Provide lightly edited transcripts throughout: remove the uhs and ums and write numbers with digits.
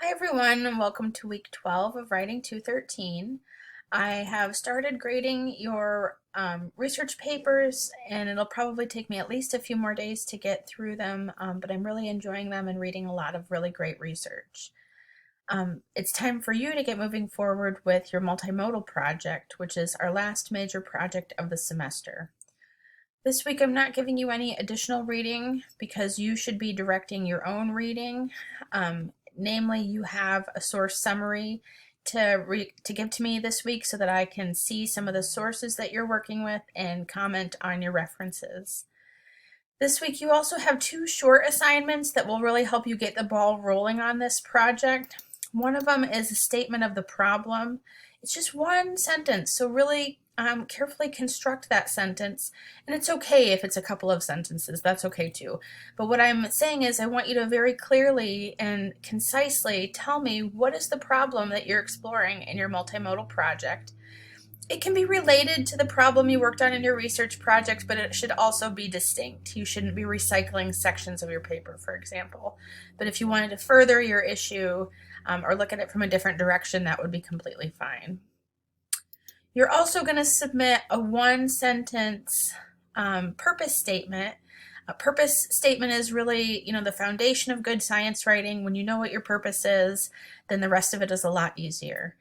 Hi everyone, and welcome to week 12 of Writing 213. I have started grading your research papers, and it'll probably take me at least a few more days to get through them, but I'm really enjoying them and reading a lot of really great research. It's time for you to get moving forward with your multimodal project, which is our last major project of the semester. This week I'm not giving you any additional reading because you should be directing your own reading. Namely, you have a source summary to give to me this week so that I can see some of the sources that you're working with and comment on your references. This week you also have two short assignments that will really help you get the ball rolling on this project. One of them is a statement of the problem. It's just one sentence, so really carefully construct that sentence. And it's okay if it's a couple of sentences, that's okay too. But what I'm saying is I want you to very clearly and concisely tell me what is the problem that you're exploring in your multimodal project. It can be related to the problem you worked on in your research project, but it should also be distinct. You shouldn't be recycling sections of your paper, for example. But if you wanted to further your issue or look at it from a different direction, that would be completely fine. You're also going to submit a one-sentence purpose statement. A purpose statement is really, the foundation of good science writing. When you know what your purpose is, then the rest of it is a lot easier.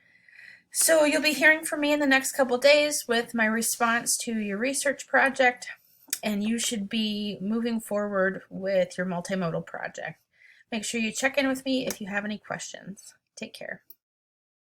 So you'll be hearing from me in the next couple days with my response to your research project, and you should be moving forward with your multimodal project. Make sure you check in with me if you have any questions. Take care.